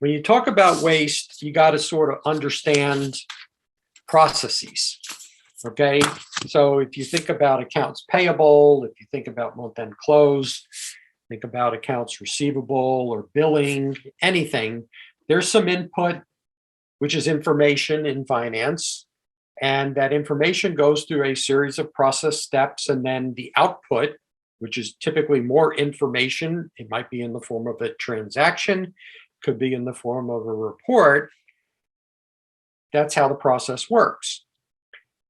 when you talk about waste, you got to sort of understand processes. Okay, so if you think about accounts payable, if you think about month-end close, think about accounts receivable or billing, anything, there's some input, which is information in finance. And that information goes through a series of process steps, and then the output, which is typically more information. It might be in the form of a transaction, could be in the form of a report. That's how the process works.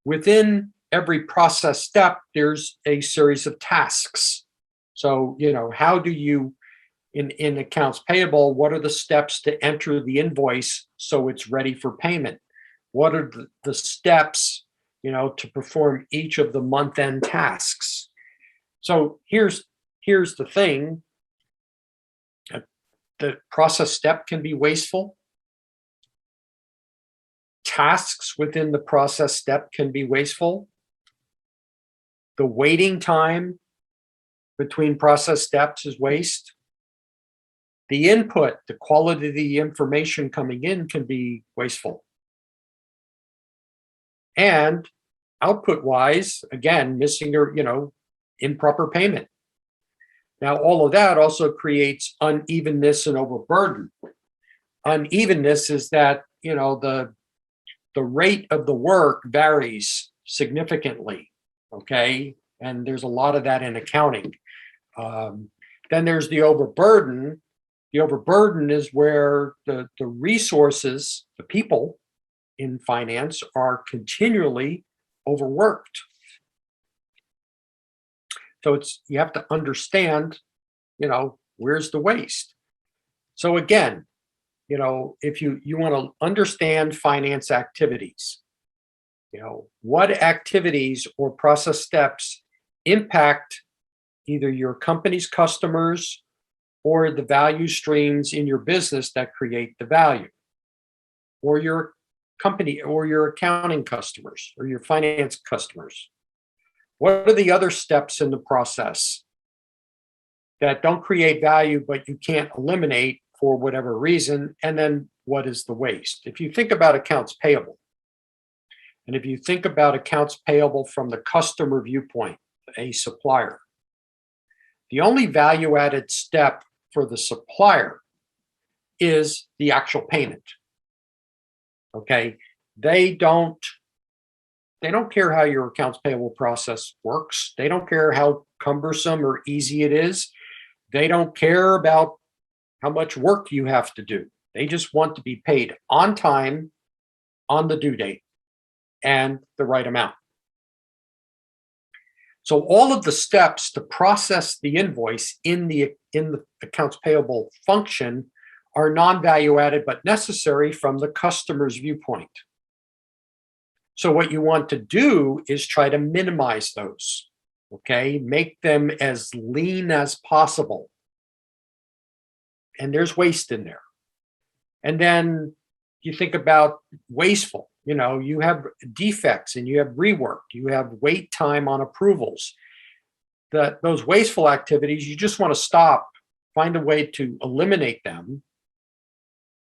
Within every process step, there's a series of tasks. So, how do you, in accounts payable, what are the steps to enter the invoice so it's ready for payment? What are the steps, to perform each of the month-end tasks? So here's the thing. The process step can be wasteful. Tasks within the process step can be wasteful. The waiting time between process steps is waste. The input, the quality of the information coming in can be wasteful. And output-wise, again, missing or, improper payment. Now, all of that also creates unevenness and overburden. Unevenness is that, the rate of the work varies significantly, okay? And there's a lot of that in accounting. Then there's the overburden. The overburden is where the resources, the people in finance are continually overworked. So you have to understand, where's the waste? So again, if you want to understand finance activities, what activities or process steps impact either your company's customers or the value streams in your business that create the value, or your company or your accounting customers or your finance customers. What are the other steps in the process that don't create value, but you can't eliminate for whatever reason? And then what is the waste? If you think about accounts payable, and if you think about accounts payable from the customer viewpoint, a supplier, the only value-added step for the supplier is the actual payment. Okay, they don't care how your accounts payable process works. They don't care how cumbersome or easy it is. They don't care about how much work you have to do. They just want to be paid on time, on the due date, and the right amount. So all of the steps to process the invoice in the accounts payable function are non-value added but necessary from the customer's viewpoint. So what you want to do is try to minimize those, okay? Make them as lean as possible. And there's waste in there. And then you think about wasteful. You have defects and you have rework. You have wait time on approvals. Those wasteful activities, you just want to stop, find a way to eliminate them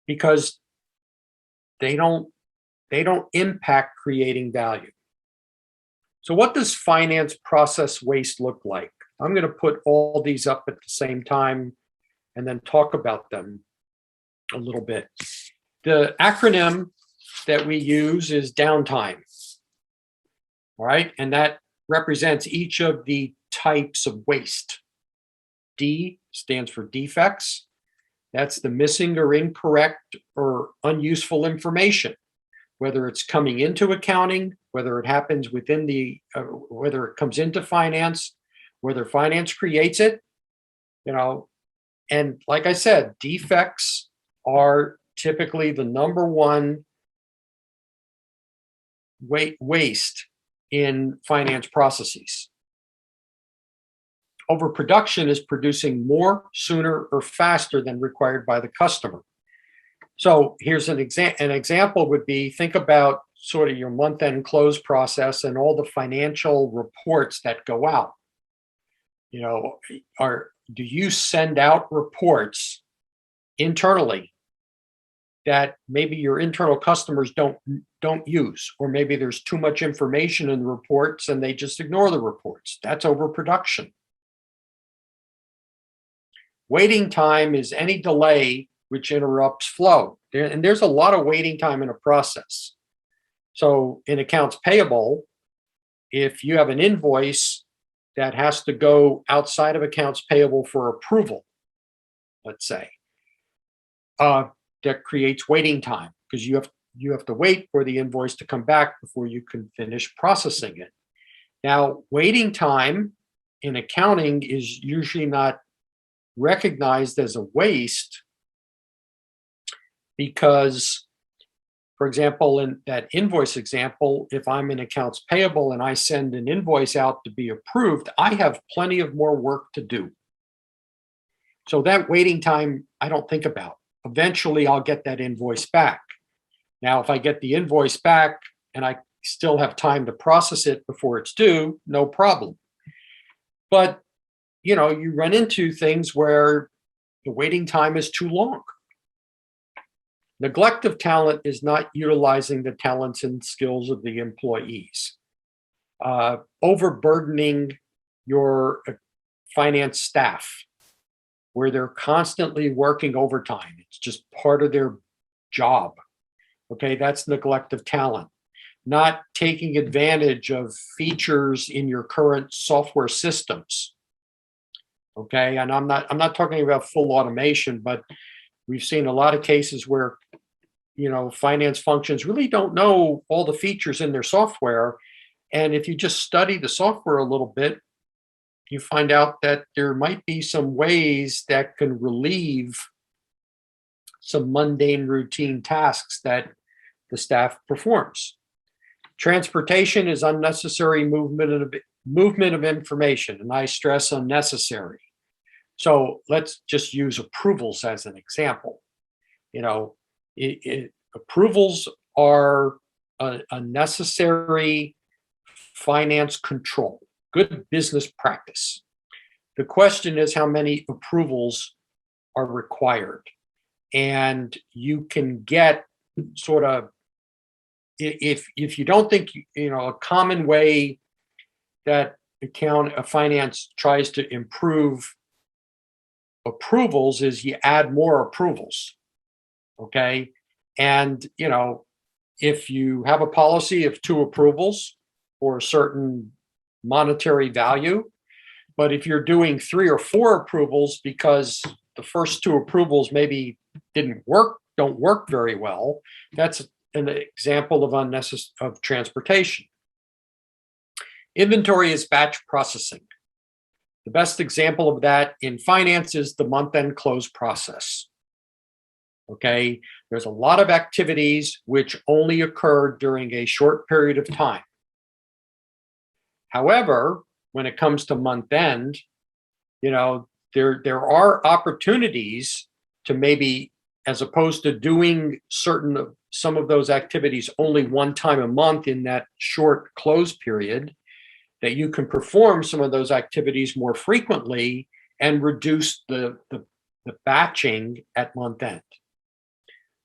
because they don't impact creating value. So what does finance process waste look like? I'm going to put all these up at the same time and then talk about them a little bit. The acronym that we use is downtime. All right, and that represents each of the types of waste. D stands for defects. That's the missing or incorrect or unuseful information, whether it's coming into accounting, whether it happens within whether it comes into finance, whether finance creates it, and like I said, defects are typically the number one waste in finance processes. Overproduction is producing more, sooner, or faster than required by the customer. So here's an example would be, think about sort of your month-end close process and all the financial reports that go out. Do you send out reports internally that maybe your internal customers don't use, or maybe there's too much information in the reports and they just ignore the reports. That's overproduction. Waiting time is any delay which interrupts flow. And there's a lot of waiting time in a process. So in accounts payable, if you have an invoice that has to go outside of accounts payable for approval, let's say, that creates waiting time, because you have to wait for the invoice to come back before you can finish processing it. Now, waiting time in accounting is usually not recognized as a waste because, for example, in that invoice example, if I'm in accounts payable and I send an invoice out to be approved, I have plenty of more work to do. So that waiting time, I don't think about. Eventually, I'll get that invoice back. Now, if I get the invoice back and I still have time to process it before it's due, no problem. But, you run into things where the waiting time is too long. Neglect of talent is not utilizing the talents and skills of the employees. Overburdening your finance staff, where they're constantly working overtime. It's just part of their job. Okay, that's neglect of talent. Not taking advantage of features in your current software systems. Okay, and I'm not talking about full automation, but we've seen a lot of cases where finance functions really don't know all the features in their software. And if you just study the software a little bit, you find out that there might be some ways that can relieve some mundane routine tasks that the staff performs. Transportation is unnecessary movement of information, and I stress unnecessary. So let's just use approvals as an example. Approvals are a necessary finance control, good business practice. The question is how many approvals are required. And you can get sort of, if you don't think, a common way that finance tries to improve approvals is you add more approvals. Okay. And, if you have a policy of 2 approvals for a certain monetary value, but if you're doing 3 or 4 approvals because the first 2 approvals maybe don't work very well, that's an example of transportation. Inventory is batch processing. The best example of that in finance is the month-end close process. Okay, there's a lot of activities which only occur during a short period of time. However, when it comes to month end, there are opportunities to maybe, as opposed to doing some of those activities only one time a month in that short close period, that you can perform some of those activities more frequently and reduce the batching at month end.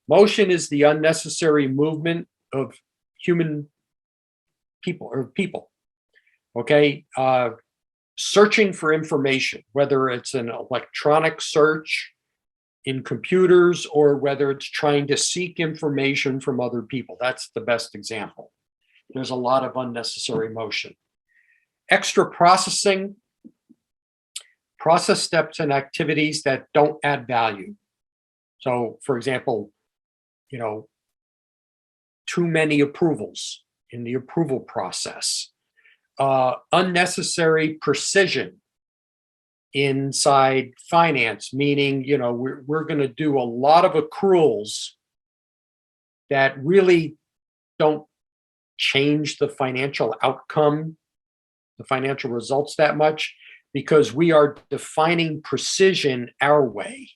Motion is the unnecessary movement of human people. Okay, searching for information, whether it's an electronic search in computers or whether it's trying to seek information from other people. That's the best example. There's a lot of unnecessary motion. Extra processing, process steps and activities that don't add value. So, for example, too many approvals in the approval process. Unnecessary precision inside finance, meaning, we're going to do a lot of accruals that really don't change the financial outcome, the financial results that much, because we are defining precision our way.